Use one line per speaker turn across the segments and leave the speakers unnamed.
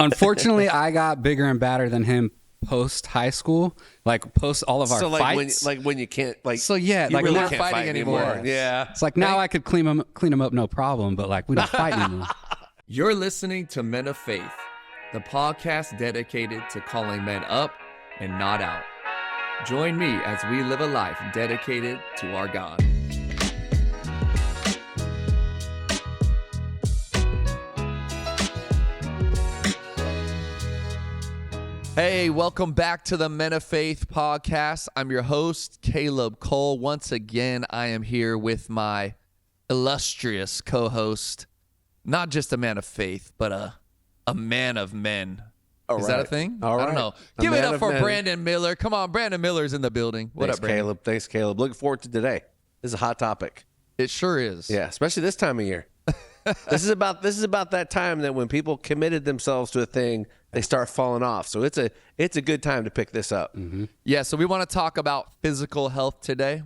Unfortunately, I got bigger and badder than him post high school, like post all of our fights.
When you can't, like,
So yeah,
you
like
really
not
can't fight anymore. Yeah.
It's like now I could clean them up, no problem. But like we don't fight anymore.
You're listening to Men of Faith, the podcast dedicated to calling men up and not out. Join me as we live a life dedicated to our God. Hey, welcome back to the Men of Faith podcast. I'm your host, Caleb Cole. Once again, I am here with my illustrious co-host, not just a man of faith, but a man of men. Is that a thing?
All right.
I don't know. Give it up for Brandon Miller. Come on, Brandon Miller's in the building. What up, Brandon?
Caleb. Thanks, Caleb. Looking forward to today. This is a hot topic.
It sure is.
Yeah, especially this time of year. This is about that time that when people committed themselves to a thing, they start falling off. So it's a good time to pick this up.
Mm-hmm. Yeah, so we want to talk about physical health today.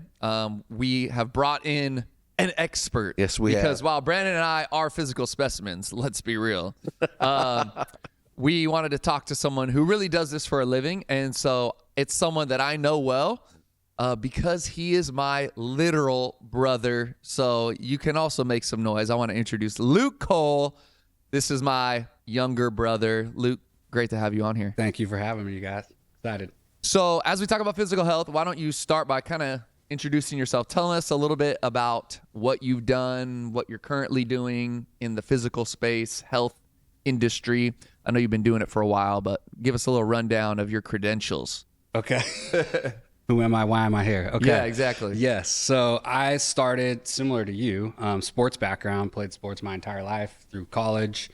We have brought in an expert.
Yes, we have.
Because while Brandon and I are physical specimens, let's be real, we wanted to talk to someone who really does this for a living. And so it's someone that I know well because he is my literal brother. So you can also make some noise. I want to introduce Luke Cole. This is my younger brother. Luke, great to have you on here.
Thank you for having me, you guys. Excited.
So as we talk about physical health, why don't you start by kind of introducing yourself, telling us a little bit about what you've done, what you're currently doing in the physical space, health industry. I know you've been doing it for a while, but give us a little rundown of your credentials.
Okay. Who am I? Why am I here? Okay.
Yeah, exactly.
Yes. So I started similar to you, sports background, played sports my entire life through college.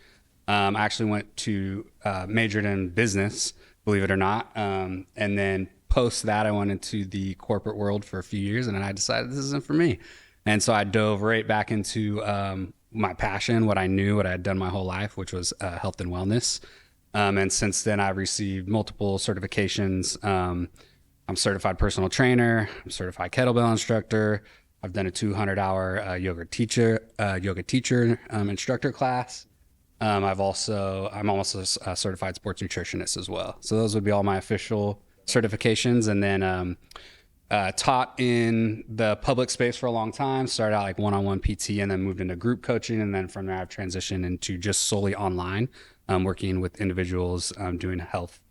I actually went to majored in business, believe it or not. And then post that, I went into the corporate world for a few years, and then I decided this isn't for me. And so I dove right back into my passion, what I knew, what I had done my whole life, which was health and wellness. And since then, I've received multiple certifications. I'm certified personal trainer. I'm certified kettlebell instructor. I've done a 200-hour yoga teacher instructor class. I'm also a certified sports nutritionist as well. So those would be all my official certifications. And then taught in the public space for a long time. Started out like one-on-one PT and then moved into group coaching. And then from there, I've transitioned into just solely online, working with individuals, doing health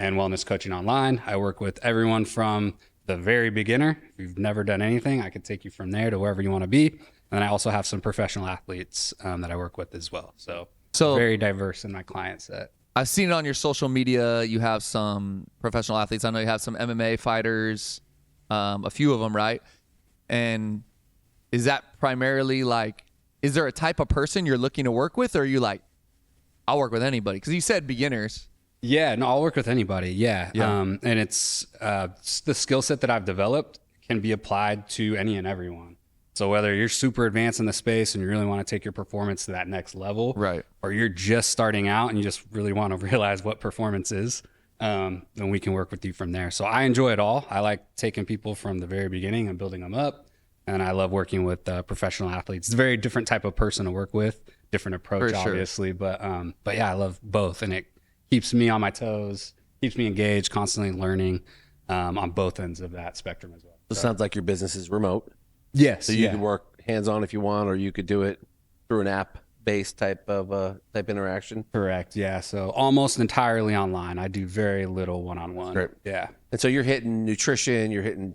and wellness coaching online. I work with everyone from the very beginner. If you've never done anything, I could take you from there to wherever you want to be. And then I also have some professional athletes that I work with as well. So very diverse in my client set.
I've seen it on your social media. You have some professional athletes. I know you have some MMA fighters, a few of them, right? And is that primarily like, is there a type of person you're looking to work with, or are you like, I'll work with anybody? Because you said beginners.
Yeah, no, I'll work with anybody. Yeah. And it's the skill set that I've developed can be applied to any and everyone. So whether you're super advanced in the space and you really want to take your performance to that next level,
right,
or you're just starting out and you just really want to realize what performance is, then we can work with you from there. So I enjoy it all. I like taking people from the very beginning and building them up. And I love working with professional athletes. It's a very different type of person to work with, different approach, obviously. But yeah, I love both. And it keeps me on my toes, keeps me engaged, constantly learning on both ends of that spectrum as well.
So it sounds like your business is remote.
Yes.
So you can work hands-on if you want, or you could do it through an app-based type interaction.
Correct. Yeah. So almost entirely online. I do very little one-on-one.
Great.
Yeah.
And so you're hitting nutrition, you're hitting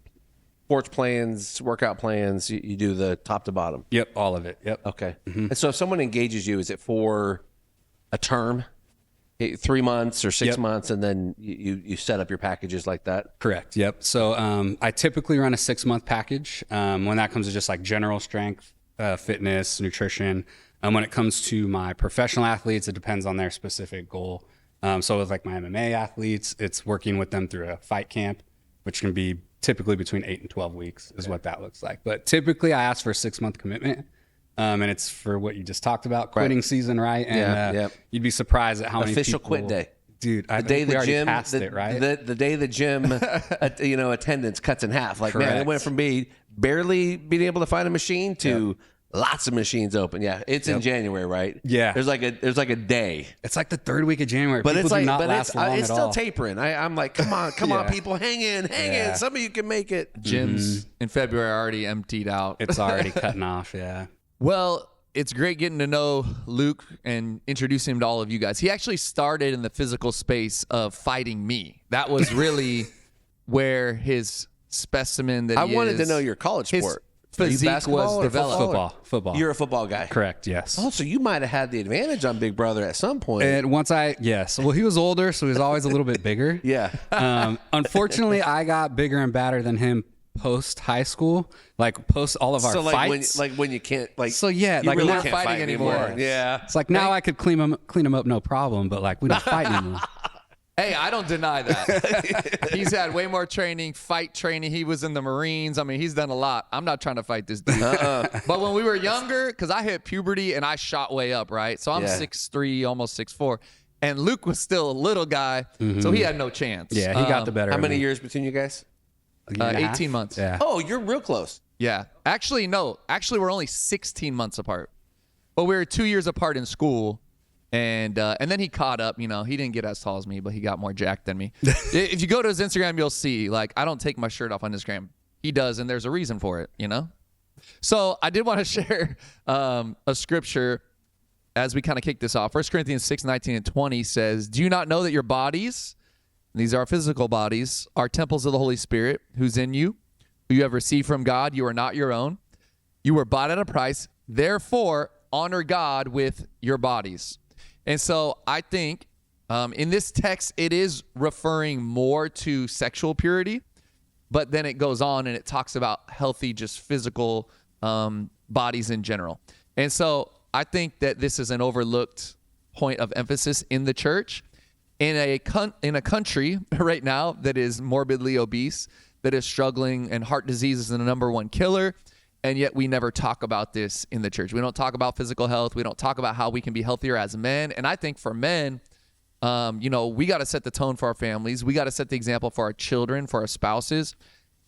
sports plans, workout plans. You do the top to bottom.
Yep. All of it. Yep.
Okay. Mm-hmm. And so if someone engages you, is it for a term? 3 months or 6 months, and then you set up your packages like that?
Correct. Yep. So I typically run a 6-month package when that comes to just like general strength, fitness, nutrition. When it comes to my professional athletes, it depends on their specific goal. So with like my MMA athletes, it's working with them through a fight camp, which can be typically between 8 and 12 weeks is what that looks like. But typically I ask for a 6-month commitment. And it's for what you just talked about, quitting season, right? And you'd be surprised at how many
official
people,
quit day.
Dude,
the day the gym
passed it, right?
The day the gym attendance cuts in half. Like,
Correct.
man, it went from barely being able to find a machine to Lots of machines open. Yeah, it's in January, right?
Yeah.
There's like a day,
It's like the third week of January.
but
People
it's like
do not last long
it's
at
still
all.
tapering. I'm like, come on,
Yeah.
people, hang in. Some of you can make it.
Gyms in February are already emptied out.
It's already cutting off. Yeah.
Well, it's great getting to know Luke and introducing him to all of you guys. He actually started in the physical space of fighting me. That was really where his specimen that
I
he
wanted to
is-
know your college
his
sport. Are you
physique
basketball
was
or
developed.
Football.
You're a football guy.
Correct. Yes.
Oh, so you might have had the advantage on Big Brother at some point.
And yes. Well, he was older, so he was always a little bit bigger.
Yeah.
Unfortunately, I got bigger and badder than him post high school, like post all of our
So like
fights.
when you can't like
So, yeah,
you
like
really
we're not
can't
fighting
fight
anymore.
Yeah.
It's like now I could clean him up, no problem. But like we don't fight anymore.
Hey, I don't deny that. He's had way more training, fight training. He was in the Marines. I mean, he's done a lot. I'm not trying to fight this dude. But when we were younger, because I hit puberty and I shot way up, right? So I'm
Yeah.
6'3", almost 6'4". And Luke was still a little guy, so he had no chance.
Yeah, he got the better.
How
of
many
me.
years between you guys?
A year and a half?
18 months.
Yeah.
Oh, you're real close.
Yeah. Actually, no. Actually, we're only 16 months apart. But we were 2 years apart in school. And then he caught up. You know, he didn't get as tall as me, but he got more jacked than me. If you go to his Instagram, you'll see, like, I don't take my shirt off on Instagram. He does, and there's a reason for it, you know? So I did want to share a scripture as we kind of kick this off. 1 Corinthians 6:19 and 20 says, "Do you not know that your bodies," and these are our physical bodies, "are temples of the Holy Spirit who's in you, who you have received from God? You are not your own. You were bought at a price. Therefore, honor God with your bodies." And so I think in this text, it is referring more to sexual purity, but then it goes on and it talks about healthy, just physical bodies in general. And so I think that this is an overlooked point of emphasis in the church. In a country right now that is morbidly obese, that is struggling, and heart disease is the number one killer. And yet we never talk about this in the church. We don't talk about physical health. We don't talk about how we can be healthier as men. And I think for men, we got to set the tone for our families. We got to set the example for our children, for our spouses.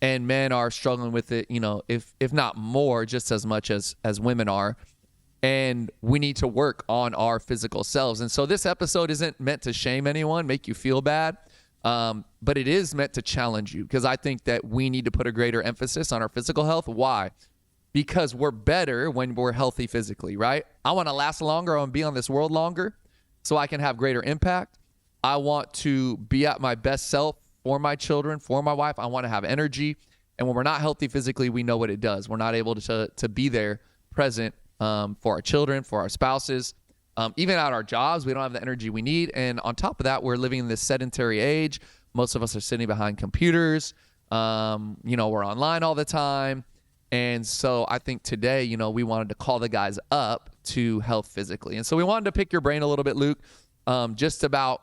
And men are struggling with it, if not more, just as much as women are. And we need to work on our physical selves. And so this episode isn't meant to shame anyone, make you feel bad. But it is meant to challenge you, because I think that we need to put a greater emphasis on our physical health. Why? Because we're better when we're healthy physically, right? I want to last longer. I want to be on this world longer so I can have greater impact. I want to be at my best self for my children, for my wife. I want to have energy. And when we're not healthy physically, we know what it does. We're not able to be there present for our children, for our spouses. Even at our jobs, we don't have the energy we need. And on top of that, we're living in this sedentary age. Most of us are sitting behind computers. We're online all the time. And so I think today, we wanted to call the guys up to health physically. And so we wanted to pick your brain a little bit, Luke, just about,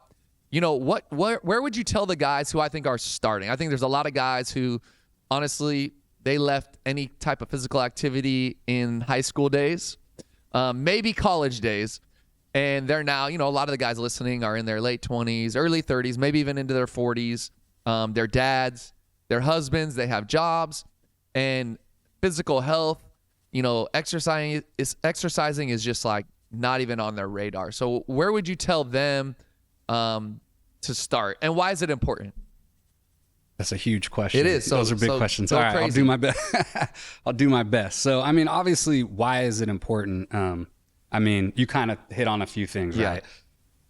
where would you tell the guys who I think are starting? I think there's a lot of guys who, honestly, they left any type of physical activity in high school days, maybe college days. And they're now, a lot of the guys listening are in their late 20s, early 30s, maybe even into their 40s. They're dads, they're husbands, they have jobs, and physical health, exercising is just like not even on their radar. So where would you tell them to start, and why is it important?
That's a huge question.
It is.
Those are big questions. All right, I'll do my best. I'll do my best. So, obviously, why is it important? You kind of hit on a few things,
Yeah.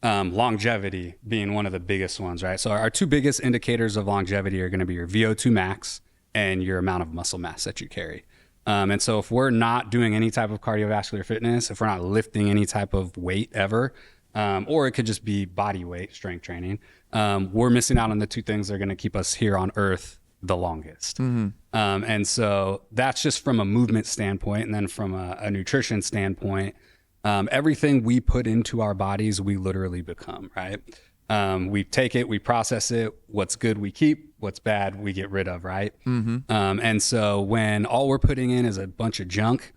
right? Longevity being one of the biggest ones, right? So our two biggest indicators of longevity are going to be your VO2 max and your amount of muscle mass that you carry. And so if we're not doing any type of cardiovascular fitness, if we're not lifting any type of weight ever, or it could just be body weight, strength training, we're missing out on the two things that are going to keep us here on earth the longest. Mm-hmm. And so that's just from a movement standpoint. And then from a nutrition standpoint, everything we put into our bodies, we literally become, right? We take it, we process it. What's good, we keep. What's bad, we get rid of, right? Mm-hmm. And so when all we're putting in is a bunch of junk,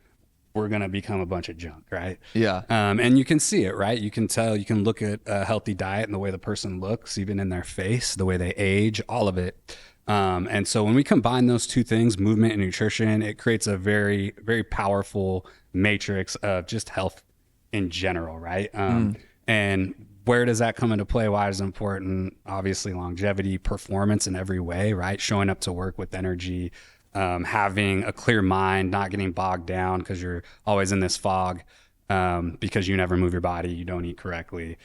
we're going to become a bunch of junk, right?
Yeah.
And you can see it, right? You can tell, you can look at a healthy diet and the way the person looks, even in their face, the way they age, all of it. And so when we combine those two things, movement and nutrition, it creates a very, very powerful matrix of just health in general, right? And where does that come into play? Why is it important? Obviously, longevity, performance in every way, right? Showing up to work with energy, having a clear mind, not getting bogged down because you're always in this fog because you never move your body, you don't eat correctly,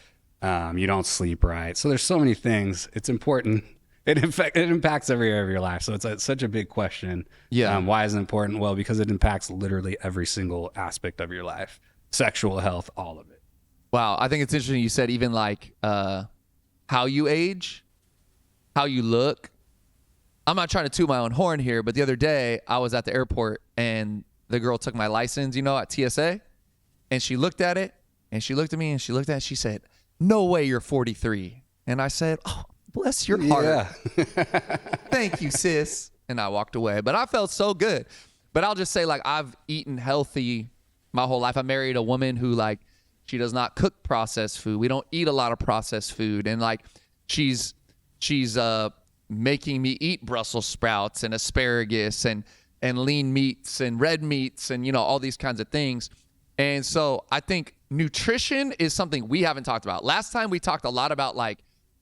you don't sleep right. So there's so many things. It's important. It impacts every area of your life. So it's such a big question.
Yeah.
Why is it important? Well, because it impacts literally every single aspect of your life, sexual health, all of it.
Wow, I think it's interesting you said even like how you age, how you look. I'm not trying to toot my own horn here, but the other day I was at the airport and the girl took my license, at TSA, and she looked at it and she looked at me and she looked at it and she said, "No way you're 43." And I said, "Oh, bless your heart."
Yeah.
"Thank you, sis." And I walked away, but I felt so good. But I'll just say, like, I've eaten healthy my whole life. I married a woman who, like, she does not cook processed food. We don't eat a lot of processed food. And like she's making me eat Brussels sprouts and asparagus and lean meats and red meats and, all these kinds of things. And so I think nutrition is something we haven't talked about. Last time we talked a lot about like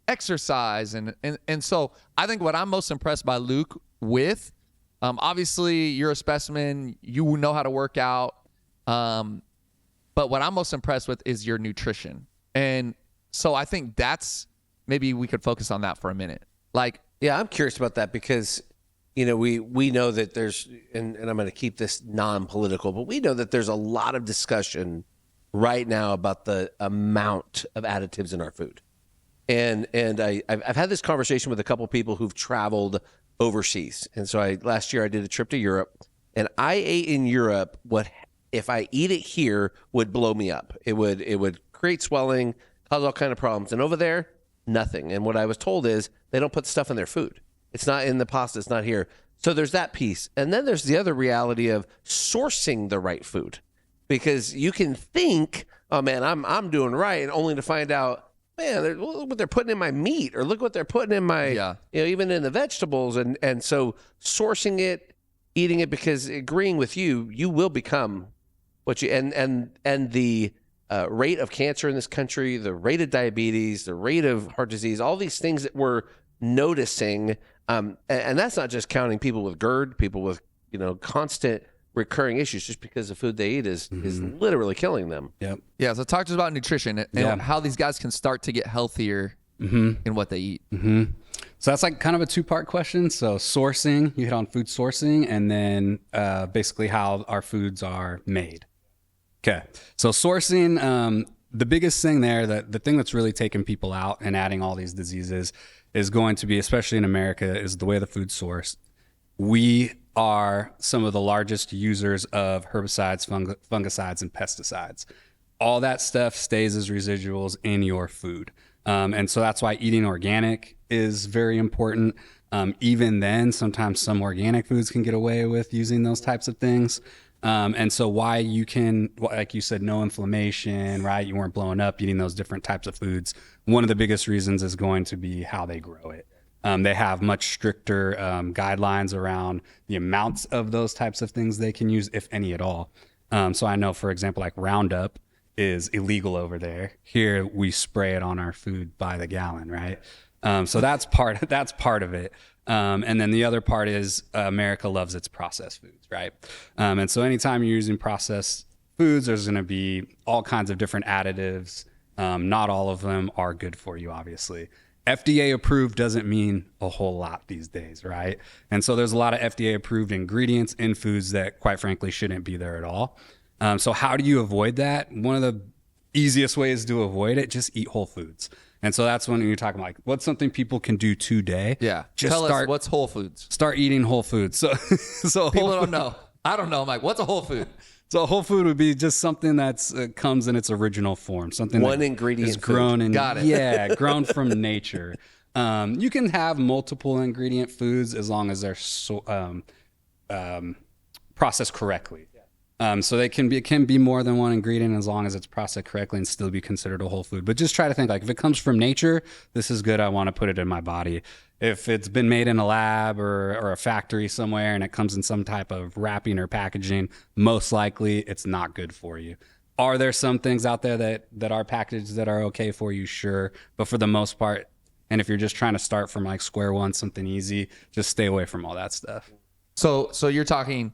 exercise. And so I think what I'm most impressed by Luke with, obviously you're a specimen, you know how to work out. But what I'm most impressed with is your nutrition. And so I think maybe we could focus on that for a minute. Like,
Yeah, I'm curious about that because, we know that there's, and I'm going to keep this non-political, but we know that there's a lot of discussion right now about the amount of additives in our food. And I've had this conversation with a couple people who've traveled overseas. And so last year I did a trip to Europe, and I ate in Europe what if I eat it here would blow me up. It would create swelling, cause all kind of problems. And over there, nothing. And what I was told is they don't put stuff in their food. It's not in the pasta. It's not here. So there's that piece. And then there's the other reality of sourcing the right food, because you can think, oh man, I'm doing right, and only to find out, man, look what they're putting in my meat, or look what they're putting in my, even in the vegetables. And so sourcing it, eating it, because agreeing with you, you will become what you, and the rate of cancer in this country, the rate of diabetes, the rate of heart disease, all these things that we're noticing. And that's not just counting people with GERD, people with, constant recurring issues, just because the food they eat is literally killing them.
Yep.
Yeah. So talk to us about nutrition and how these guys can start to get healthier in what they eat.
Mm-hmm. So that's like kind of a two-part question. So sourcing, you hit on food sourcing, and then basically how our foods are made. Okay. So sourcing, the biggest thing there, the thing that's really taking people out and adding all these diseases is going to be, especially in America, is the way the food's sourced. We are some of the largest users of herbicides, fungicides, and pesticides. All that stuff stays as residuals in your food. And so that's why eating organic is very important. Even then, sometimes some organic foods can get away with using those types of things. And so why you can, like you said, no inflammation, right? You weren't blowing up eating those different types of foods. One of the biggest reasons is going to be how they grow it. They have much stricter guidelines around the amounts of those types of things they can use, if any at all. So I know, for example, like Roundup is illegal over there. Here we spray it on our food by the gallon, right? So that's part of it. And then the other part is America loves its processed foods, right? And so anytime you're using processed foods, there's going to be all kinds of different additives. Not all of them are good for you, obviously. FDA approved doesn't mean a whole lot these days, right? And so there's a lot of FDA approved ingredients in foods that, quite frankly, shouldn't be there at all. So how do you avoid that? One of the easiest ways to avoid it, just eat whole foods. And so that's when you're talking like, what's something people can do today?
Yeah.
Just
Tell us what's Whole Foods.
Start eating whole foods. So
people don't know. I don't know. I'm like, what's a whole food?
So a whole food would be just something that's comes in its original form. Something
one
that
ingredient
is grown in,
Got it.
Yeah, grown from nature. You can have multiple ingredient foods as long as they're processed correctly. So it can be more than one ingredient as long as it's processed correctly and still be considered a whole food. But just try to think like, if it comes from nature, this is good. I want to put it in my body. If it's been made in a lab or a factory somewhere and it comes in some type of wrapping or packaging, most likely it's not good for you. Are there some things out there that are packaged that are okay for you? Sure. But for the most part, and if you're just trying to start from like square one, something easy, just stay away from all that stuff.
So you're talking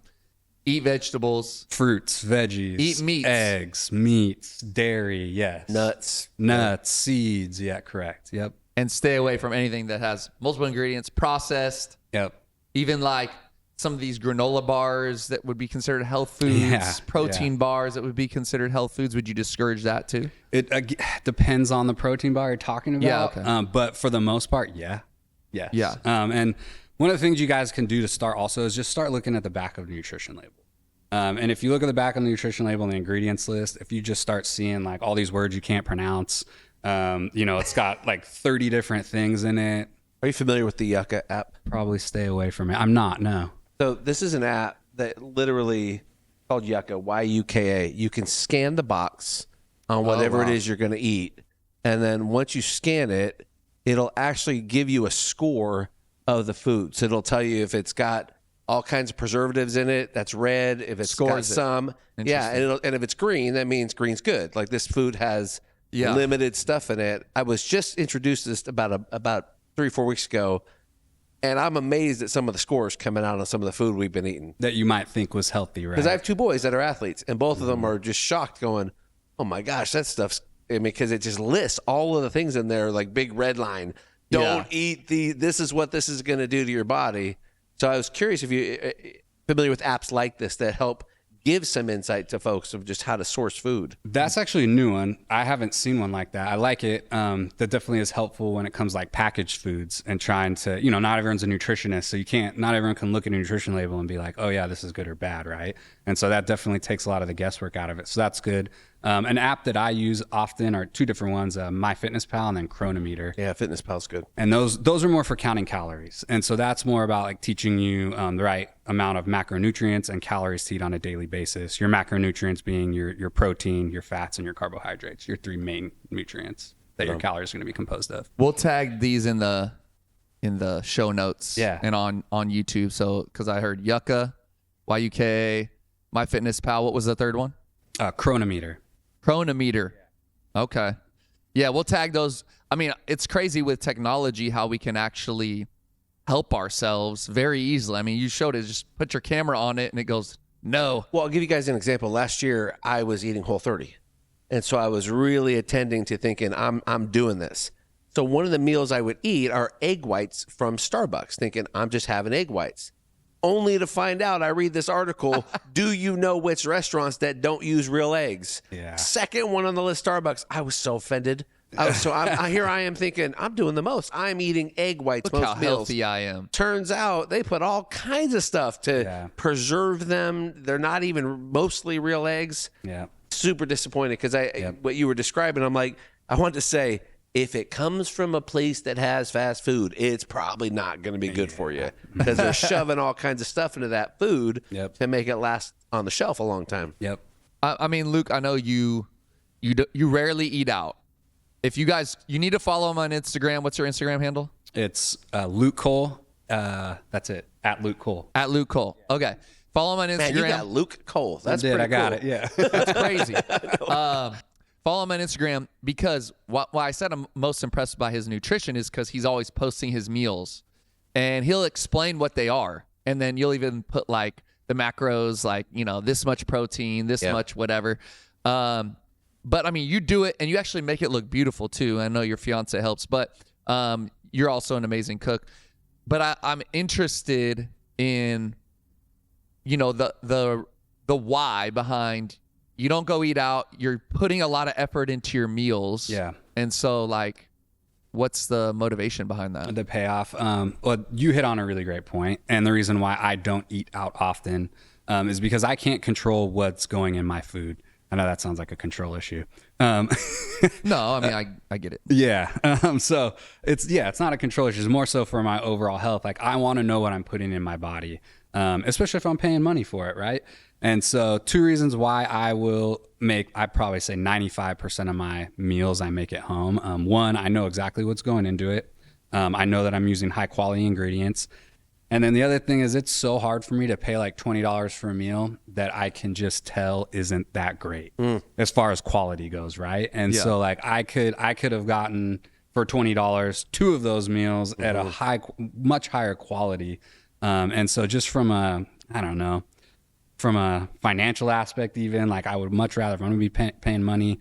eat vegetables,
Fruits, veggies,
eat meats,
eggs, meats, dairy, yes. Nuts, seeds. Yeah, correct. Yep.
and stay away from anything that has multiple ingredients, processed.
Yep.
Even like some of these granola bars that would be considered health foods, protein bars that would be considered health foods. Would you discourage that too?
It depends on the protein bar you're talking about.
Yeah, okay.
But for the most part, yeah. Yes.
Yeah.
And one of the things you guys can do to start also is just start looking at the back of the nutrition label. And if you look at the back of the nutrition label and the ingredients list, if you just start seeing like all these words you can't pronounce, it's got like 30 different things in it.
Are you familiar with the Yucca app?
Probably stay away from it. I'm not, no.
So this is an app that literally called Yucca, Y-U-K-A. You can scan the box on whatever it is you're going to eat. And then once you scan it, it'll actually give you a score of the food. So it'll tell you if it's got all kinds of preservatives in it, that's red. If it's got some, and if it's green, that means green's good. Like this food has limited stuff in it. I was just introduced to this about 3 or 4 weeks ago, and I'm amazed at some of the scores coming out on some of the food we've been eating.
That you might think was healthy, right?
Because I have 2 boys that are athletes, and both of them are just shocked going, oh my gosh, that stuff's, because it just lists all of the things in there, like big red line. Don't eat this is what this is going to do to your body. So I was curious if you're familiar with apps like this that help give some insight to folks of just how to source food. That's
actually a new one. I haven't seen one like that. I like it. That definitely is helpful when it comes like packaged foods and trying to, not everyone's a nutritionist. So not everyone can look at a nutrition label and be like, oh yeah, this is good or bad, right? And so that definitely takes a lot of the guesswork out of it. So that's good. An app that I use often are 2 different ones, MyFitnessPal and then Chronometer.
Yeah, FitnessPal's good.
And those are more for counting calories. And so that's more about like teaching you the right amount of macronutrients and calories to eat on a daily basis. Your macronutrients being your protein, your fats, and your carbohydrates, your 3 main nutrients that your calories are going to be composed of.
We'll tag these in the show notes and on YouTube. So because I heard Yucca, Y-U-K, MyFitnessPal. What was the third one?
Chronometer.
Chronometer. Okay. Yeah, we'll tag those. I mean, it's crazy with technology how we can actually help ourselves very easily. I mean, you showed it. Just put your camera on it and it goes, no.
Well, I'll give you guys an example. Last year, I was eating Whole30. And so I was really attending to thinking, I'm doing this. So one of the meals I would eat are egg whites from Starbucks, thinking I'm just having egg whites. Only to find out, I read this article, do you know which restaurants that don't use real eggs?
Yeah.
Second one on the list, Starbucks. I was so offended. Here I am thinking, I'm doing the most. I'm eating egg whites
Look
most
how
meals.
healthy I am.
Turns out they put all kinds of stuff to preserve them. They're not even mostly real eggs.
Yeah.
Super disappointed because what you were describing, I'm like, I want to say, if it comes from a place that has fast food, it's probably not going to be good for you because they're shoving all kinds of stuff into that food to make it last on the shelf a long time.
Yep.
I mean, Luke, I know you rarely eat out. If you guys, you need to follow him on Instagram. What's your Instagram handle?
It's Luke Cole. That's it. At Luke Cole.
At Luke Cole. Okay. Follow him on Instagram.
Man, you got Luke Cole. That's pretty
I got
cool.
it. Yeah.
That's crazy. Follow him on Instagram because why I said I'm most impressed by his nutrition is because he's always posting his meals and he'll explain what they are. And then you'll even put like the macros, like, this much protein, this much whatever. But I mean, you do it and you actually make it look beautiful too. I know your fiance helps, but you're also an amazing cook. But I'm interested in, the why behind. You don't go eat out. You're putting a lot of effort into your meals.
Yeah.
And so, like, what's the motivation behind that?
The payoff. Well, you hit on a really great point. And the reason why I don't eat out often is because I can't control what's going in my food. I know that sounds like a control issue.
No, I mean, I get it.
Yeah. So it's not a control issue. It's more so for my overall health. Like, I want to know what I'm putting in my body, especially if I'm paying money for it, right? And so 2 reasons why I probably say 95% of my meals I make at home. One, I know exactly what's going into it. I know that I'm using high quality ingredients. And then the other thing is it's so hard for me to pay like $20 for a meal that I can just tell isn't that great as far as quality goes, right? And so like I could have gotten for $20 2 of those meals at a much higher quality. And so just from a financial aspect, even like I would much rather, if I'm gonna be paying money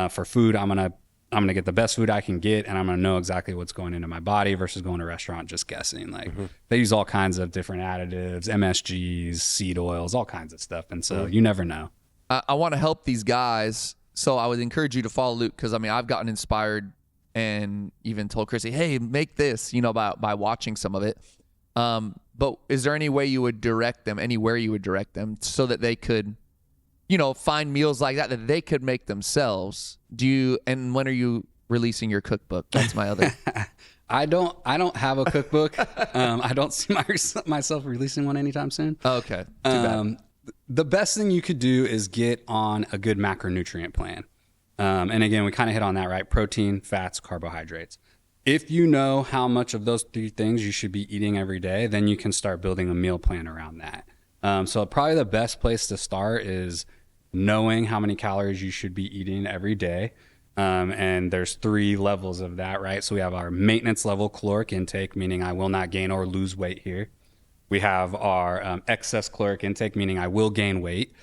for food, I'm gonna get the best food I can get, and I'm gonna know exactly what's going into my body versus going to a restaurant just guessing. Like they use all kinds of different additives, MSGs, seed oils, all kinds of stuff, and so you never know.
I want to help these guys, so I would encourage you to follow Luke, because I mean I've gotten inspired and even told Chrissy, hey, make this, by watching some of it. But is there any way you would direct them, anywhere you would direct them, so that they could, find meals like that they could make themselves? And when are you releasing your cookbook? That's my other.
I don't have a cookbook. I don't see myself releasing one anytime soon.
Okay. Too bad.
The best thing you could do is get on a good macronutrient plan. And again, we kind of hit on that, right? Protein, fats, carbohydrates. If you know how much of those 3 things you should be eating every day, then you can start building a meal plan around that. So probably the best place to start is knowing how many calories you should be eating every day. And there's 3 levels of that, right? So we have our maintenance level caloric intake, meaning I will not gain or lose weight here. We have our excess caloric intake, meaning I will gain weight,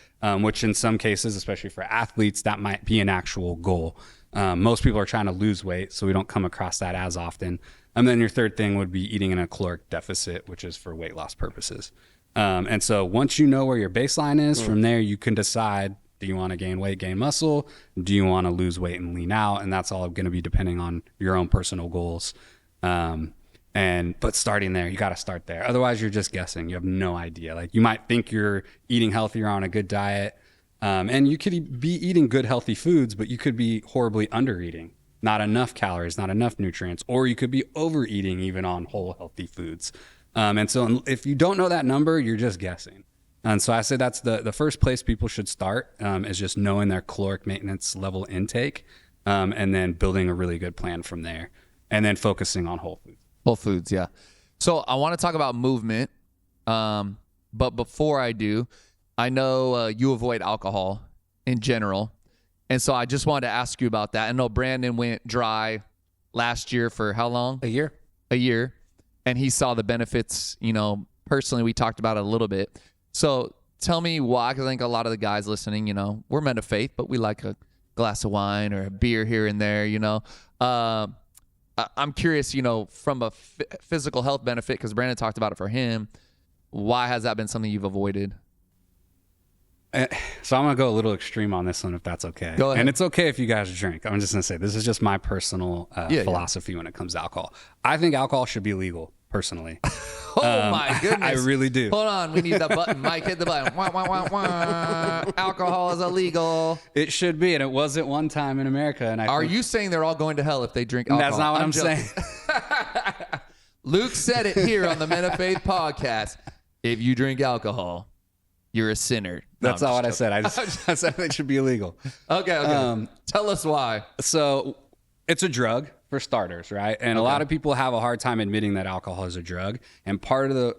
which in some cases, especially for athletes, that might be an actual goal. Most people are trying to lose weight, so we don't come across that as often. And then your third thing would be eating in a caloric deficit, which is for weight loss purposes. And so once you know where your baseline is, from there you can decide, do you want to gain weight, gain muscle? Do you want to lose weight and lean out? And that's all going to be depending on your own personal goals. But starting there, you got to start there. Otherwise, you're just guessing. You have no idea. Like you might think you're eating healthy or on a good diet. And you could be eating good, healthy foods, but you could be horribly under eating, not enough calories, not enough nutrients, or you could be overeating even on whole, healthy foods. And so if you don't know that number, you're just guessing. And so I say that's the first place people should start, is just knowing their caloric maintenance level intake, and then building a really good plan from there, and then focusing on whole foods.
Whole foods, yeah. So I want to talk about movement, but before I do, I know you avoid alcohol in general, and so I just wanted to ask you about that. I know Brandon went dry last year for how long?
A year.
And he saw the benefits, personally, we talked about it a little bit. So tell me why, because I think a lot of the guys listening, we're men of faith, but we like a glass of wine or a beer here and there, I'm curious, from a physical health benefit, because Brandon talked about it for him, why has that been something you've avoided?
So I'm going to go a little extreme on this one, if that's okay.
Go ahead.
And it's okay if you guys drink. I'm just going to say, this is just my personal philosophy when it comes to alcohol. I think alcohol should be legal, personally.
My goodness.
I really do.
Hold on. We need that button. Mike, hit the button. Wah, wah, wah, wah. Alcohol is illegal.
It should be. And it wasn't one time in America. And
Are you saying they're all going to hell if they drink alcohol?
That's not what I'm saying.
Luke said it here on the Men of Faith podcast. If you drink alcohol, you're a sinner. No,
That's not what I said. I said it should be illegal.
Okay. Tell us why.
So it's a drug, for starters, right? And a lot of people have a hard time admitting that alcohol is a drug. And part of the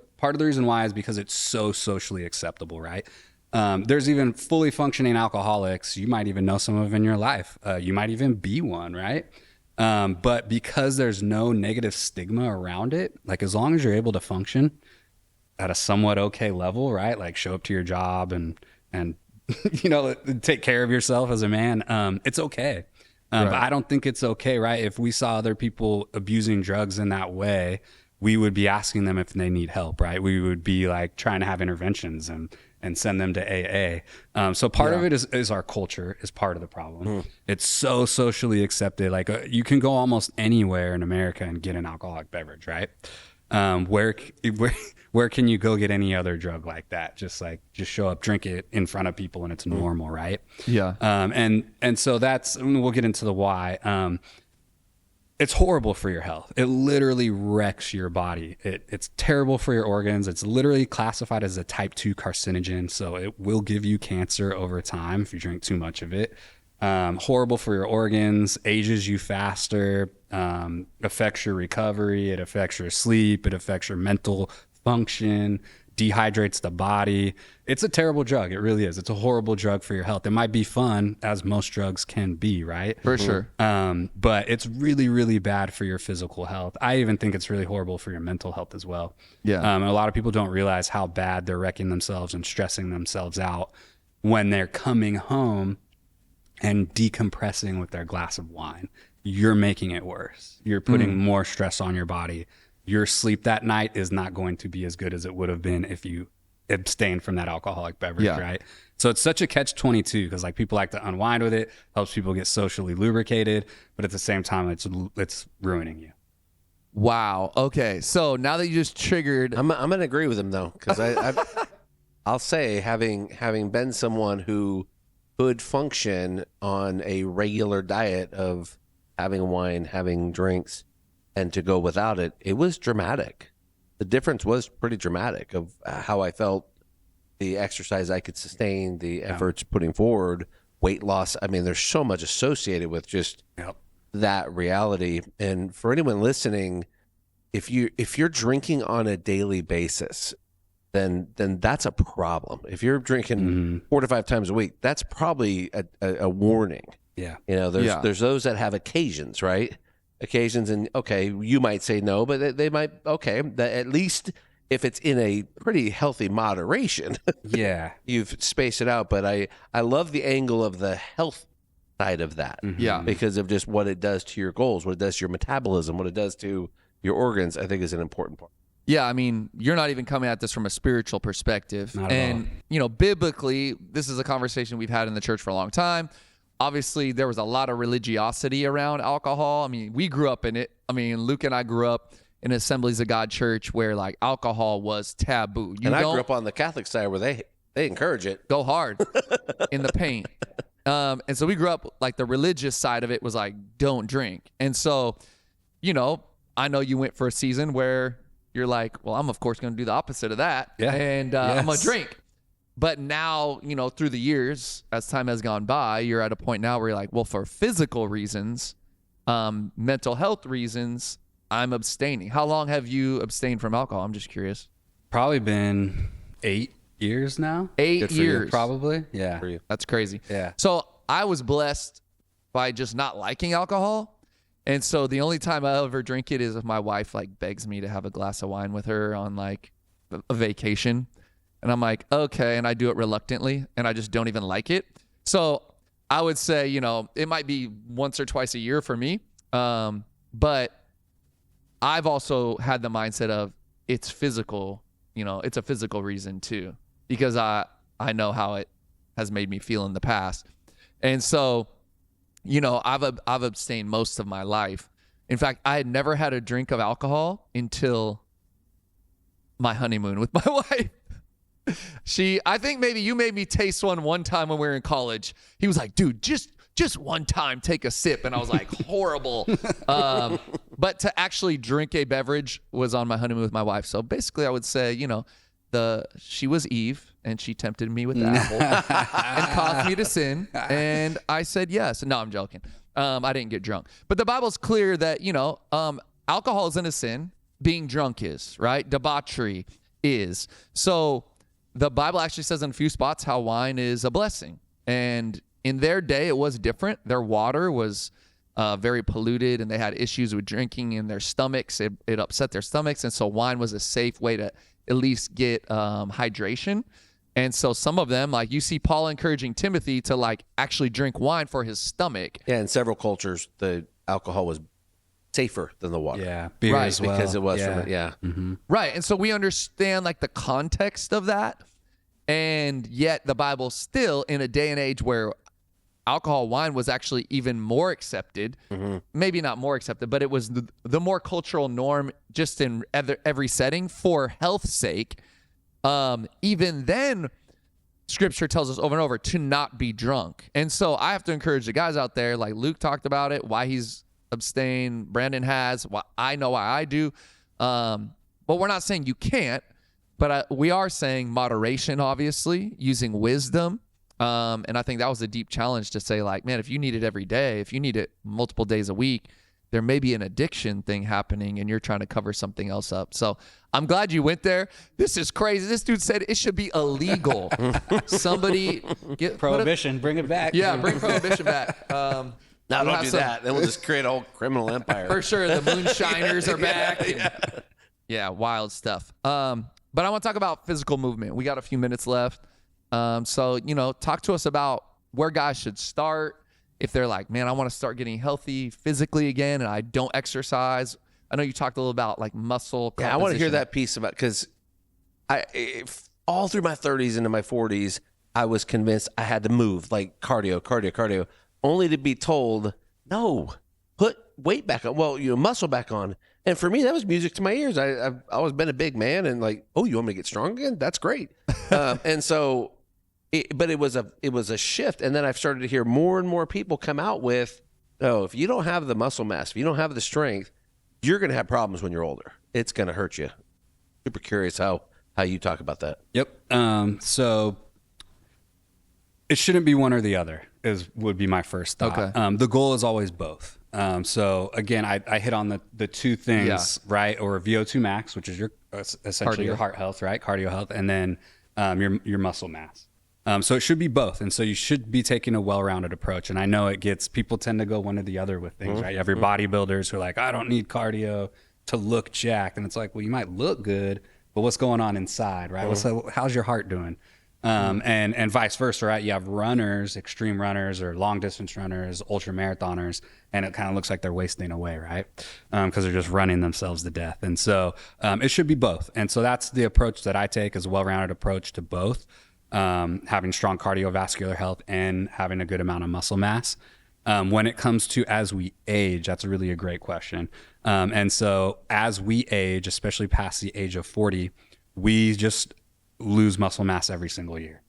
reason why is because it's so socially acceptable, right? There's even fully functioning alcoholics. You might even know some of them in your life. You might even be one, right? But because there's no negative stigma around it, like as long as you're able to function at a somewhat okay level, right? Like show up to your job and take care of yourself as a man, it's okay. Right. But I don't think it's okay, right? If we saw other people abusing drugs in that way, we would be asking them if they need help, right? We would be like trying to have interventions and send them to AA. So part of it is our culture is part of the problem. It's so socially accepted. Like you can go almost anywhere in America and get an alcoholic beverage, right? Where can you go get any other drug like that? Just show up, drink it in front of people, and it's normal, right?
Yeah.
And so we'll get into the why. It's horrible for your health. It literally wrecks your body. It's terrible for your organs. It's literally classified as a type 2 carcinogen, so it will give you cancer over time if you drink too much of it. Horrible for your organs, ages you faster, affects your recovery, it affects your sleep, it affects your mental function, dehydrates the body. It's a terrible drug. It really is. It's a horrible drug for your health. It might be fun, as most drugs can be, right?
For sure.
But it's really, really bad for your physical health. I even think it's really horrible for your mental health as well.
Yeah.
And a lot of people don't realize how bad they're wrecking themselves and stressing themselves out when they're coming home and decompressing with their glass of wine. You're making it worse. You're putting more stress on your body. Your sleep that night is not going to be as good as it would have been if you abstained from that alcoholic beverage, right? So it's such a catch-22 because like people like to unwind with it, helps people get socially lubricated, but at the same time, it's ruining you.
Wow. Okay. So now that you just triggered,
I'm going to agree with him though, because I'll say having been someone who could function on a regular diet of having wine, having drinks, and to go without it, it was dramatic. The difference was pretty dramatic of how I felt, the exercise I could sustain, the efforts putting forward, weight loss. I mean, there's so much associated with just that reality. And for anyone listening, if you're drinking on a daily basis, then that's a problem. If you're drinking 4 to 5 times a week, that's probably a warning.
Yeah.
You know, there's those that have occasions, right? Occasions, and okay, you might say no, but they might, okay, that at least if it's in a pretty healthy moderation, you've spaced it out. But I love the angle of the health side of that, because of just what it does to your goals, what it does to your metabolism, what it does to your organs. I think is an important part.
Yeah, I mean, you're not even coming at this from a spiritual perspective.
Not at all.
You know, biblically, this is a conversation we've had in the church for a long time. Obviously, there was a lot of religiosity around alcohol. I mean, we grew up in it. I mean, Luke and I grew up in Assemblies of God church where like alcohol was taboo.
I grew up on the Catholic side where they encourage it.
Go hard in the paint. And so we grew up like the religious side of it was like, don't drink. And so, you know, I know you went for a season where you're like, well, I'm of course going to do the opposite of that.
Yeah.
And I'm going to drink. But now, you know, through the years, as time has gone by, you're at a point now where you're like, well, for physical reasons, mental health reasons, I'm abstaining. How long have you abstained from alcohol? I'm just curious.
Probably been 8 years now.
8
Good for you,
years.
probably. Yeah.
That's crazy.
Yeah.
So I was blessed by just not liking alcohol. And so the only time I ever drink it is if my wife like begs me to have a glass of wine with her on like a vacation. And I'm like, okay. And I do it reluctantly and I just don't even like it. So I would say, you know, it might be once or twice a year for me. But I've also had the mindset of it's physical, you know, it's a physical reason too, because I know how it has made me feel in the past. And so, you know, I've abstained most of my life. In fact, I had never had a drink of alcohol until my honeymoon with my wife. I think maybe you made me taste one time when we were in college. He was like, dude, just one time, take a sip. And I was like, horrible. But to actually drink a beverage was on my honeymoon with my wife. So basically I would say, you know, she was Eve and she tempted me with the apple and caused me to sin. And I said yes. No, I'm joking. I didn't get drunk. But the Bible's clear that, you know, alcohol isn't a sin. Being drunk is, right? Debauchery is. So the Bible actually says in a few spots how wine is a blessing. And in their day, it was different. Their water was very polluted and they had issues with drinking in their stomachs. It upset their stomachs. And so wine was a safe way to at least get hydration. And so some of them, like you see Paul encouraging Timothy to like actually drink wine for his stomach.
Yeah, in several cultures, the alcohol was safer than the water.
Yeah, beer
Right,
as well.
Because it was from it, yeah.
Mm-hmm.
Right. And so we understand like the context of that. And yet the Bible still, in a day and age where alcohol wine was actually even more accepted, maybe not more accepted, but it was the more cultural norm just in every setting for health's sake. Even then, Scripture tells us over and over to not be drunk. And so I have to encourage the guys out there, like Luke talked about it, why he's abstained, Brandon has, I know why I do. But we're not saying you can't, but we are saying moderation, obviously, using wisdom. And I think that was a deep challenge to say, like, man, if you need it every day, if you need it multiple days a week, there may be an addiction thing happening and you're trying to cover something else up. So I'm glad you went there. This is crazy. This dude said it should be illegal. Somebody get
Prohibition, bring it back.
Yeah, bring prohibition back.
No, don't do that. Then we'll just create a whole criminal empire.
For sure. The moonshiners are back. Yeah, wild stuff. But I want to talk about physical movement. We got a few minutes left. So, talk to us about where guys should start. If they're like, man, I want to start getting healthy physically again and I don't exercise. I know you talked a little about like muscle composition.
Yeah, I want to hear that piece about, because all through my 30s into my 40s, I was convinced I had to move, like cardio, only to be told, no, put weight back on. Well, muscle back on. And for me, that was music to my ears. I've always been a big man, and like, oh, you want me to get strong again? That's great. And so, but it was a shift. And then I've started to hear more and more people come out with, oh, if you don't have the muscle mass, if you don't have the strength, you're going to have problems when you're older. It's going to hurt you. Super curious how you talk about that.
Yep. So it shouldn't be one or the other would be my first thought.
Okay.
The goal is always both. So again, I hit on the two things, right? Or VO2 max, which is your essentially your heart health, right? Cardio health, and then your muscle mass. So it should be both. And so you should be taking a well-rounded approach. And I know people tend to go one or the other with things, right? You have your bodybuilders who are like, I don't need cardio to look jacked. And it's like, well, you might look good, but what's going on inside, right? How's your heart doing? And vice versa, right? You have runners, extreme runners or long distance runners, ultra marathoners, and it kind of looks like they're wasting away, right? Because they're just running themselves to death. And so it should be both. And so that's the approach that I take, is a well-rounded approach to both. Having strong cardiovascular health and having a good amount of muscle mass. When it comes to as we age, that's really a great question. And so as we age, especially past the age of 40, we just lose muscle mass every single year.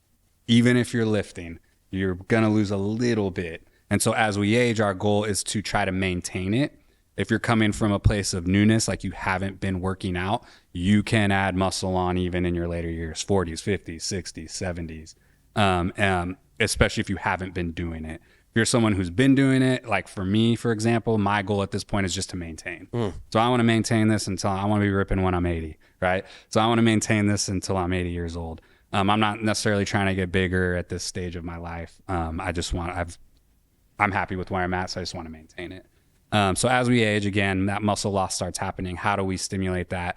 Even if you're lifting, you're going to lose a little bit. And so as we age, our goal is to try to maintain it. If you're coming from a place of newness, like you haven't been working out, you can add muscle on even in your later years, 40s, 50s, 60s, 70s, especially if you haven't been doing it. If you're someone who's been doing it, like for me, for example, my goal at this point is just to maintain. So I want to maintain this until I want to be ripping when I'm 80, right? So I want to maintain this until I'm 80 years old. I'm not necessarily trying to get bigger at this stage of my life. I'm happy with where I'm at, so I just want to maintain it. So as we age, again, that muscle loss starts happening. How do we stimulate that?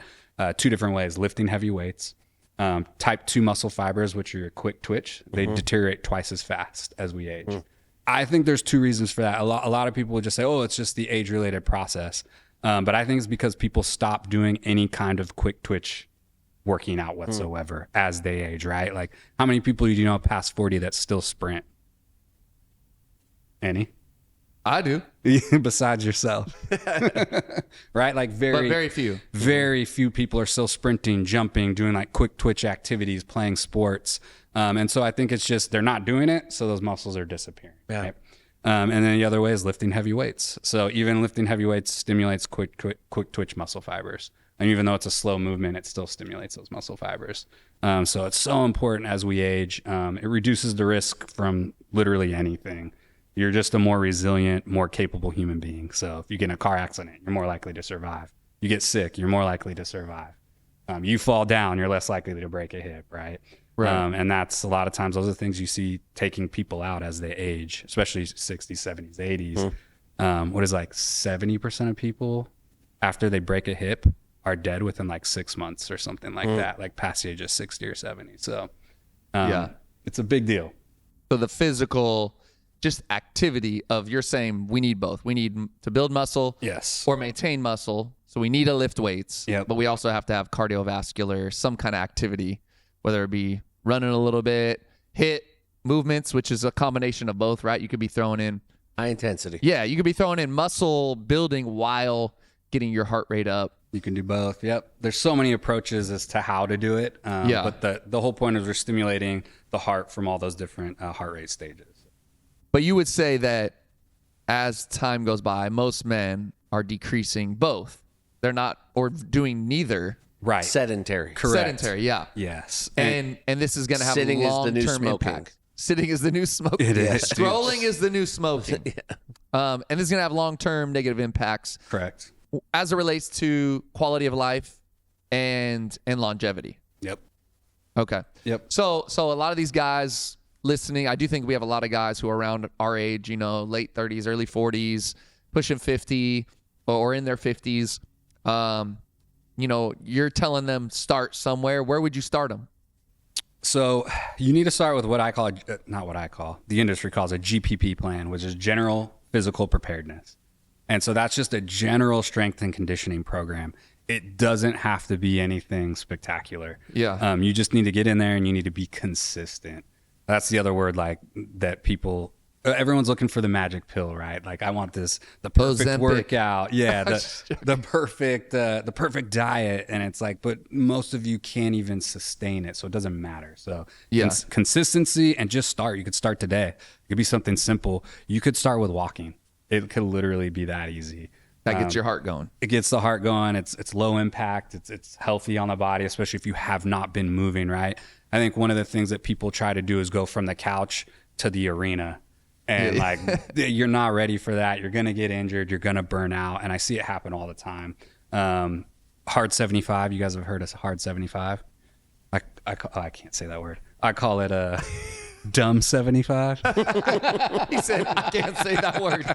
Two different ways: lifting heavy weights. Type 2 muscle fibers, which are your quick twitch, they deteriorate twice as fast as we age. I think there's two reasons for that. A lot of people would just say, oh, it's just the age-related process. But I think it's because people stop doing any kind of quick twitch working out whatsoever as they age, right? Like, how many people do you know past 40 that still sprint? Any?
I do.
Besides yourself. Right? Like very
few.
Very few people are still sprinting, jumping, doing like quick twitch activities, playing sports. And so I think it's just they're not doing it, so those muscles are disappearing. Yeah. Right? And then the other way is lifting heavy weights. So even lifting heavy weights stimulates quick twitch muscle fibers. And even though it's a slow movement, it still stimulates those muscle fibers. So it's so important as we age. It reduces the risk from literally anything. You're just a more resilient, more capable human being. So if you get in a car accident, you're more likely to survive. You get sick, you're more likely to survive. You fall down, you're less likely to break a hip, right? And that's a lot of times, those are things you see taking people out as they age, especially 60s, 70s, 80s. What is like 70% of people after they break a hip are dead within like 6 months or something like that, like past the age of 60 or 70. So it's a big deal.
So the physical just activity of, you're saying we need both. We need to build muscle,
yes,
or maintain muscle. So we need to lift weights,
yep,
but we also have to have cardiovascular, some kind of activity, whether it be running a little bit, hit movements, which is a combination of both, right? You could be throwing in
high intensity.
Yeah, you could be throwing in muscle building while getting your heart rate up.
You can do both. Yep. There's so many approaches as to how to do it. But the whole point is we're stimulating the heart from all those different heart rate stages.
But you would say that as time goes by, most men are decreasing both. They're not, or doing neither.
Right.
Sedentary.
Correct.
Sedentary, yeah.
Yes.
And this is going to have
sitting is the new
long-term
smoking.
impact. Sitting is the new smoking.
It is, dude.
Scrolling is the new smoking. And this is going to have long-term negative impacts.
Correct.
As it relates to quality of life and longevity.
Yep.
Okay.
Yep.
So a lot of these guys listening, I do think we have a lot of guys who are around our age, late 30s, early 40s, pushing 50 or in their 50s. You're telling them start somewhere. Where would you start them?
So you need to start with what I call, the industry calls a GPP plan, which is general physical preparedness. And so that's just a general strength and conditioning program. It doesn't have to be anything spectacular.
Yeah.
You just need to get in there and you need to be consistent. That's the other word that everyone's looking for the magic pill, right? Like I want the perfect
Ozempic.
workout. Yeah. The perfect diet. And it's like, but most of you can't even sustain it. So it doesn't matter. So consistency and just start. You could start today. It could be something simple. You could start with walking. It could literally be that easy.
That gets your heart going.
It gets the heart going. It's low impact. It's healthy on the body, especially if you have not been moving, right? I think one of the things that people try to do is go from the couch to the arena. And you're not ready for that. You're going to get injured. You're going to burn out. And I see it happen all the time. Hard 75. You guys have heard of hard 75? I can't say that word. I call it a dumb 75.
He said, I can't say that word.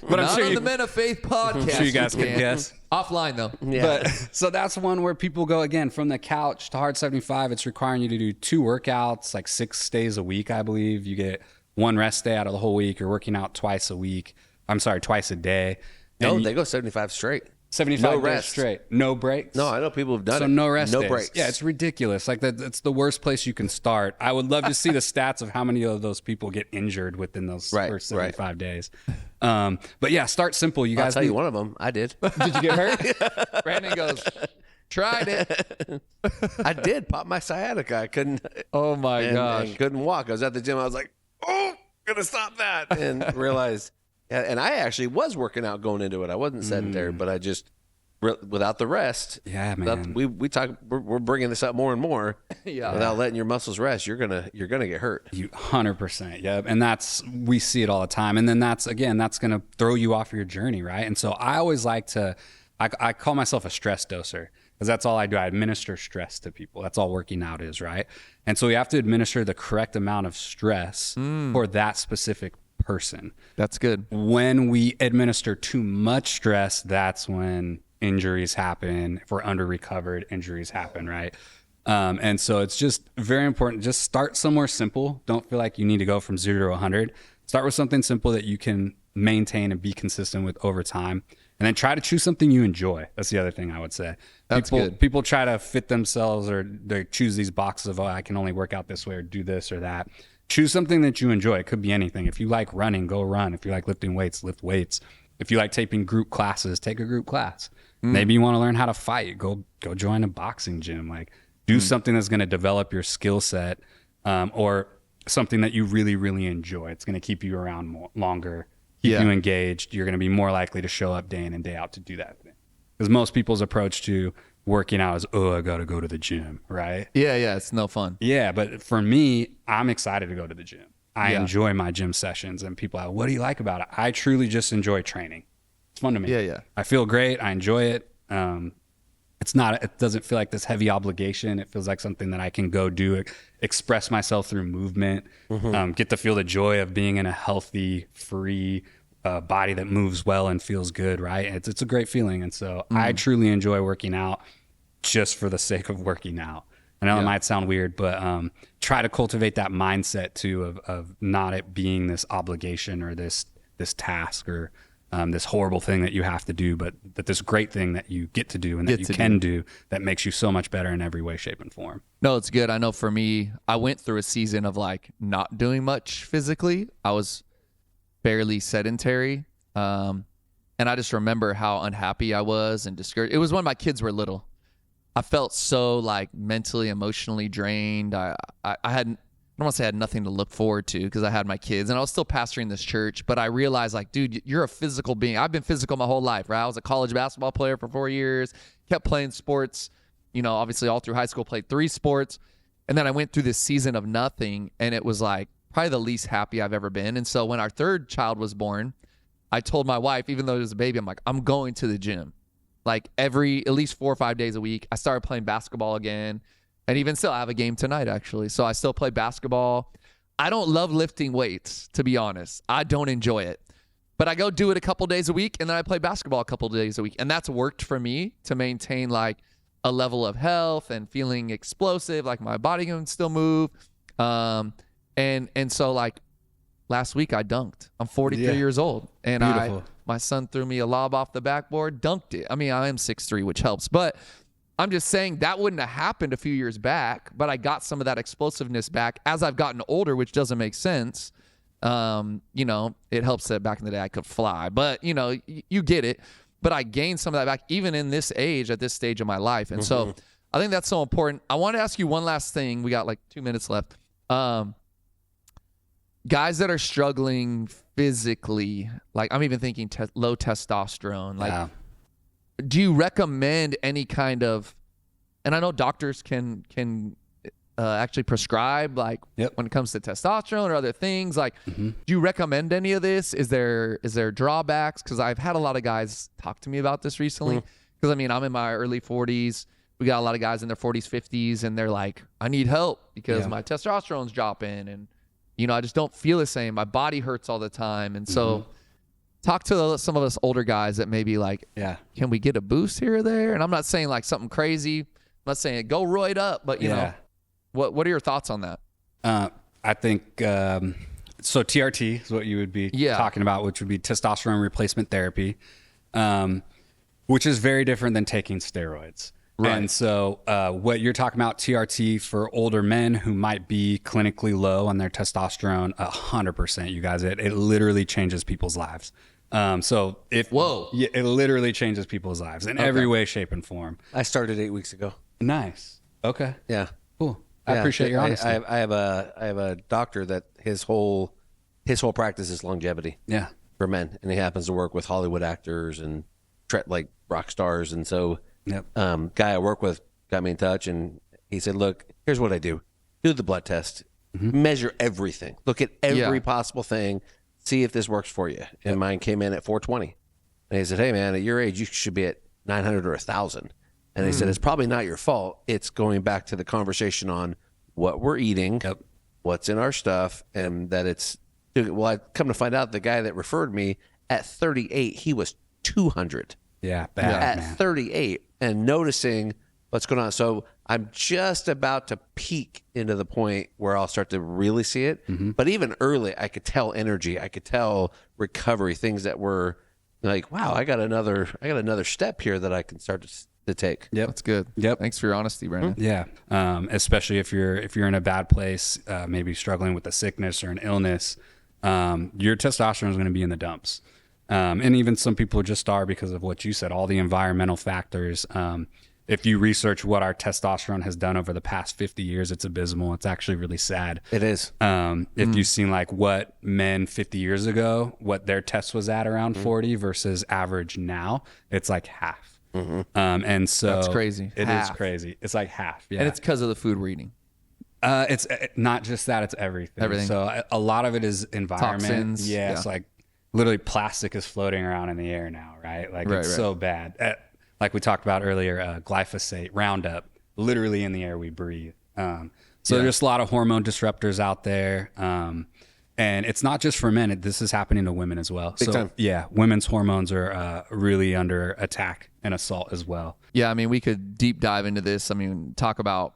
But I'm
Not
sure
on the Men of Faith podcast.
I'm sure you guys can guess.
Offline, though.
Yeah.
But so that's one where people go again from the couch to hard 75. It's requiring you to do 2 workouts, like 6 days a week, I believe. You get 1 rest day out of the whole week. You're working out twice a day.
No,
And
they go 75 straight.
75
No
days
rest.
straight. No breaks.
No, I know people have done
So
it.
no rest
No
days.
breaks.
Yeah, it's ridiculous. Like that's the worst place you can start. I would love to see the stats of how many of those people get injured within those first 75 days. But yeah, start simple. You
I'll
guys
tell you one of them. I did.
Did you get hurt?
Brandon goes, tried it.
I did pop my sciatica. I couldn't.
Oh, my gosh.
And couldn't walk. I was at the gym. I was like, oh, gonna stop that, and realized. And I actually was working out going into it. I wasn't sedentary, but I just without the rest.
Yeah, man.
We talk. We're bringing this up more and more.
Yeah.
Without letting your muscles rest, you're gonna get hurt.
You 100%. Yeah. And we see it all the time. And then that's going to throw you off your journey. Right. And so I always like I call myself a stress doser because that's all I do. I administer stress to people. That's all working out is. Right. And so you have to administer the correct amount of stress for that specific person.
That's good.
When we administer too much stress, that's when injuries happen. If we're under recovered, injuries happen, right? And so it's just very important. Just start somewhere simple. Don't feel like you need to go from 0 to 100. Start with something simple that you can maintain and be consistent with over time. And then try to choose something you enjoy. That's the other thing I would say.
That's good.
People try to fit themselves or they choose these boxes of, I can only work out this way or do this or that. Choose something that you enjoy. It could be anything. If you like running, go run. If you like lifting weights, lift weights. If you like taking group classes, take a group class. Maybe you want to learn how to fight. Go join a boxing gym. Like do something that's going to develop your skill set or something that you really, really enjoy. It's going to keep you around longer, keep you engaged. You're going to be more likely to show up day in and day out to do that thing. Because most people's approach to working out is, I got to go to the gym, right?
Yeah, it's no fun.
Yeah, but for me, I'm excited to go to the gym. I enjoy my gym sessions, and people are like, what do you like about it? I truly just enjoy training. It's fun to me.
Yeah.
I feel great. I enjoy it. It doesn't feel like this heavy obligation. It feels like something that I can go do, express myself through movement, get to feel the joy of being in a healthy, free body that moves well and feels good, right? It's a great feeling. And so I truly enjoy working out just for the sake of working out. I know it might sound weird, but try to cultivate that mindset too of not it being this obligation or this task or this horrible thing that you have to do, but that this great thing that you get to do and that you can do that makes you so much better in every way, shape, and form.
No, it's good. I know for me, I went through a season of like not doing much physically. I was fairly sedentary. And I just remember how unhappy I was and discouraged. It was when my kids were little. I felt so like mentally, emotionally drained. I don't want to say I had nothing to look forward to because I had my kids and I was still pastoring this church, but I realized like, dude, you're a physical being. I've been physical my whole life, right? I was a college basketball player for 4 years, kept playing sports, obviously all through high school, played 3 sports. And then I went through this season of nothing and it was like probably the least happy I've ever been. And so when our third child was born, I told my wife, even though it was a baby, I'm like, I'm going to the gym. Like at least 4 or 5 days a week. I started playing basketball again. And even still, I have a game tonight, actually. So I still play basketball. I don't love lifting weights, to be honest. I don't enjoy it. But I go do it a couple days a week, and then I play basketball a couple days a week. And that's worked for me to maintain like a level of health and feeling explosive, like my body can still move. And so like last week I dunked. I'm 43 years old. And my son threw me a lob off the backboard, dunked it. I mean, I am 6'3", which helps. But I'm just saying that wouldn't have happened a few years back, but I got some of that explosiveness back as I've gotten older, which doesn't make sense. You know, it helps that back in the day I could fly, but you know, you get it. But I gained some of that back even in this age, at this stage of my life. And so I think that's so important. I want to ask you one last thing. We got like 2 minutes left. Guys that are struggling physically, like I'm even thinking low testosterone, like do you recommend any kind of, and I know doctors can actually prescribe like when it comes to testosterone or other things, like do you recommend any of this? Is there drawbacks? Because I've had a lot of guys talk to me about this recently, because I mean, I'm in my early 40s. We got a lot of guys in their 40s, 50s, and they're like, I need help because my testosterone's dropping and you know, I just don't feel the same. My body hurts all the time. And so talk to some of us older guys that maybe like, can we get a boost here or there? And I'm not saying like something crazy. I'm not saying go roid up, but you know, what are your thoughts on that?
I think, so TRT is what you would be talking about, which would be testosterone replacement therapy, which is very different than taking steroids. Right. And so what you're talking about, TRT for older men who might be clinically low on their testosterone, 100%, you guys, it literally changes people's lives. So if it literally changes people's lives in every way, shape, and form.
I started 8 weeks ago.
Nice. Okay.
Yeah.
Cool. I appreciate your honesty.
I have a doctor that his whole practice is longevity.
Yeah.
For men, and he happens to work with Hollywood actors and like rock stars, and so. Guy I work with got me in touch, and he said, look, here's what I do the blood test, measure everything, look at every possible thing, see if this works for you. And mine came in at 420, and he said, hey man, at your age you should be at 900 or 1,000. And he said, it's probably not your fault. It's going back to the conversation on what we're eating, what's in our stuff, and that it's well, I come to find out the guy that referred me at 38, he was 200
bad,
at
man.
38, and noticing what's going on. So I'm just about to peak into the point where I'll start to really see it. But even early, I could tell energy, I could tell recovery, things that were like, wow, I got another step here that I can start to take.
Yep,
that's good.
Yep.
Thanks for your honesty, Brandon.
Yeah. Especially if you're in a bad place, maybe struggling with a sickness or an illness, your testosterone is going to be in the dumps. And even some people just are because of what you said, all the environmental factors. If you research what our testosterone has done over the past 50 years, it's abysmal. It's actually really sad.
It is.
If you've seen like what men 50 years ago, what their test was at around 40 versus average now, it's like half. And so
that's crazy.
It is crazy. It's like half. Yeah.
And it's because of the food we're eating.
It's not just that, it's everything. So a lot of it is environment.
Toxins.
Yeah. It's like literally plastic is floating around in the air now, right? Like it's so bad. Like we talked about earlier, glyphosate, Roundup, literally in the air we breathe. So there's a lot of hormone disruptors out there. And it's not just for men. This is happening to women as well.
Big time.
Yeah, women's hormones are really under attack and assault as well.
Yeah, I mean, we could deep dive into this. I mean, talk about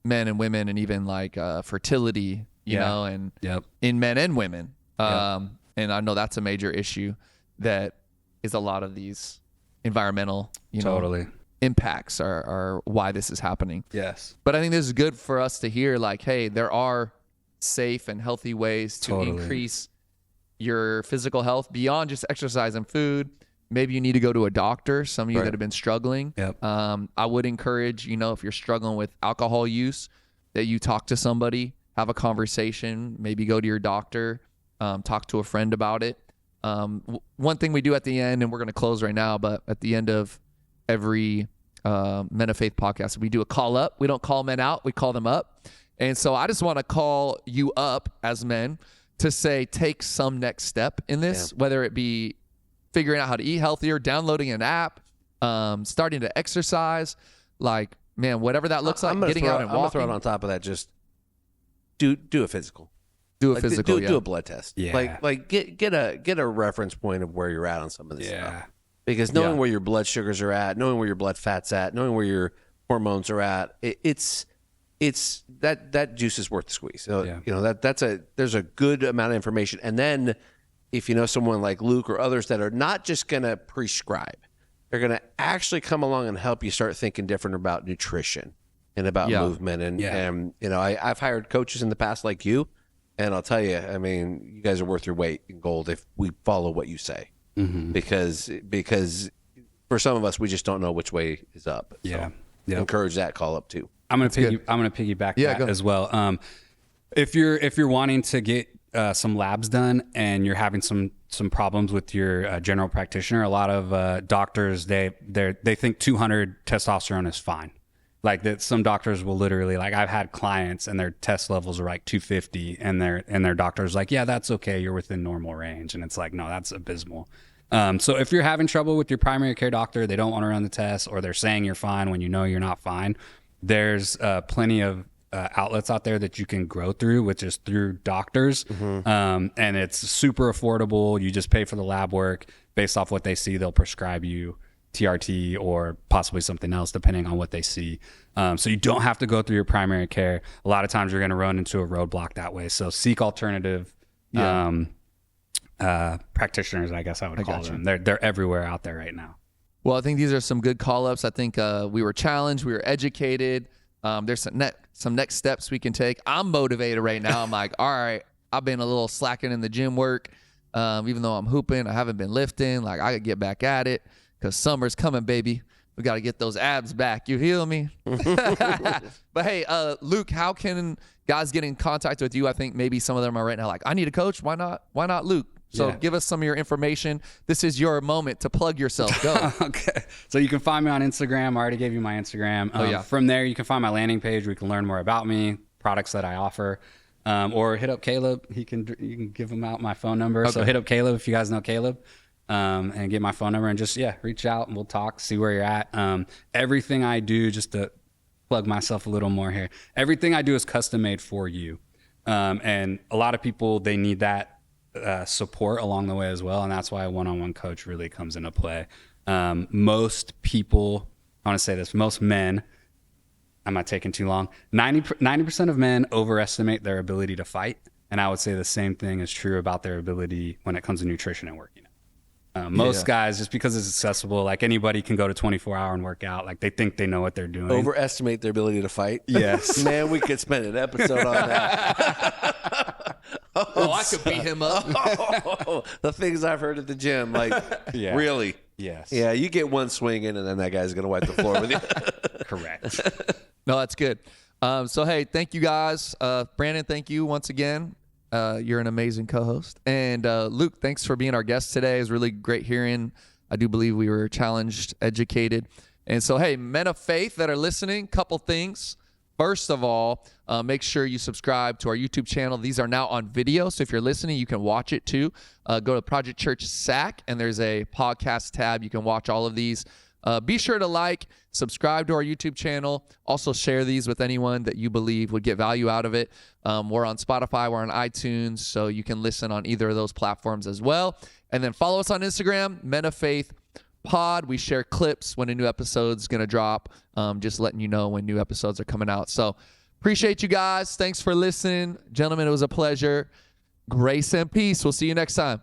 men and women and even like fertility, you know, and in men and women. And I know that's a major issue that is a lot of these environmental, impacts are why this is happening.
Yes.
But I think this is good for us to hear like, hey, there are safe and healthy ways to increase your physical health beyond just exercise and food. Maybe you need to go to a doctor, some of you that have been struggling. I would encourage, if you're struggling with alcohol use, that you talk to somebody, have a conversation, maybe go to your doctor, talk to a friend about it. One thing we do at the end, and we're going to close right now, but at the end of every Men of Faith podcast, we do a call up. We don't call men out, we call them up. And so I just want to call you up as men to say, take some next step in this, whether it be figuring out how to eat healthier, downloading an app, starting to exercise, like, man, whatever that looks like, getting out and walking.
I'm going to throw it on top of that. Just do a physical.
Do a physical,
do a blood test.
Yeah.
Like get a reference point of where you're at on some of this stuff. Because knowing
Yeah.
where your blood sugars are at, knowing where your blood fat's at, knowing where your hormones are at, it's that juice is worth the squeeze. So you know there's a good amount of information. And then if you know someone like Luke or others that are not just going to prescribe, they're going to actually come along and help you start thinking different about nutrition and about movement. And you know, I've hired coaches in the past like you, and I'll tell you, I mean, you guys are worth your weight in gold if we follow what you say. Because for some of us, we just don't know which way is up. So encourage that call up too.
I'm gonna piggyback that as well. If you're wanting to get some labs done and you're having some problems with your general practitioner, a lot of doctors they think 200 testosterone is fine. Like that, some doctors will literally, like, I've had clients and their test levels are like 250, and their doctor's like, yeah, that's okay, you're within normal range, and it's like, no, that's abysmal. So if you're having trouble with your primary care doctor, they don't want to run the test, or they're saying you're fine when you know you're not fine, there's plenty of outlets out there that you can grow through, which is through doctors. And it's super affordable. You just pay for the lab work. Based off what they see, they'll prescribe you TRT or possibly something else depending on what they see. So you don't have to go through your primary care. A lot of times you're going to run into a roadblock that way. So seek alternative practitioners, I guess I would call them. They're everywhere out there right now.
Well, I think these are some good call-ups. I think we were challenged. We were educated. There's some next steps we can take. I'm motivated right now. I'm like, all right, I've been a little slacking in the gym work. Even though I'm hooping, I haven't been lifting. Like, I could get back at it because summer's coming, baby. We got to get those abs back. You feel me? But hey, Luke, how can guys get in contact with you? I think maybe some of them are right now like, I need a coach. Why not Luke? So give us some of your information. This is your moment to plug yourself. Go.
Okay. So you can find me on Instagram. I already gave you my Instagram. From there, you can find my landing page where you can learn more about me, products that I offer, or hit up Caleb. You can give him out my phone number. Okay. So hit up Caleb if you guys know Caleb, and get my phone number and just, reach out and we'll talk, see where you're at. Everything I do, just to plug myself a little more here, everything I do is custom made for you. And a lot of people, they need that support along the way as well, and that's why a one-on-one coach really comes into play. Most people, I want to say this, most men, I'm not taking too long, 90% of men overestimate their ability to fight, and I would say the same thing is true about their ability when it comes to nutrition and working out. Most guys, just because it's accessible, like anybody can go to 24-hour and work out, like they think they know what they're doing.
Overestimate their ability to fight?
Yes.
Man, we could spend an episode on that.
I could beat him up.
The things I've heard at the gym, like, really?
Yes.
Yeah, you get one swing in, and then that guy's going to wipe the floor with you.
Correct.
No, that's good. So, hey, thank you guys. Brandon, thank you once again. You're an amazing co-host. And Luke, thanks for being our guest today. It was really great hearing. I do believe we were challenged, educated. And so, hey, men of faith that are listening, couple things. First of all, make sure you subscribe to our YouTube channel. These are now on video, so if you're listening, you can watch it too. Go to Project Church SAC, and there's a podcast tab. You can watch all of these. Be sure to subscribe to our YouTube channel. Also share these with anyone that you believe would get value out of it. We're on Spotify, we're on iTunes, so you can listen on either of those platforms as well. And then follow us on Instagram, Men of Faith Pod. We share clips when a new episode's going to drop, just letting you know when new episodes are coming out. So appreciate you guys. Thanks for listening. Gentlemen, it was a pleasure. Grace and peace. We'll see you next time.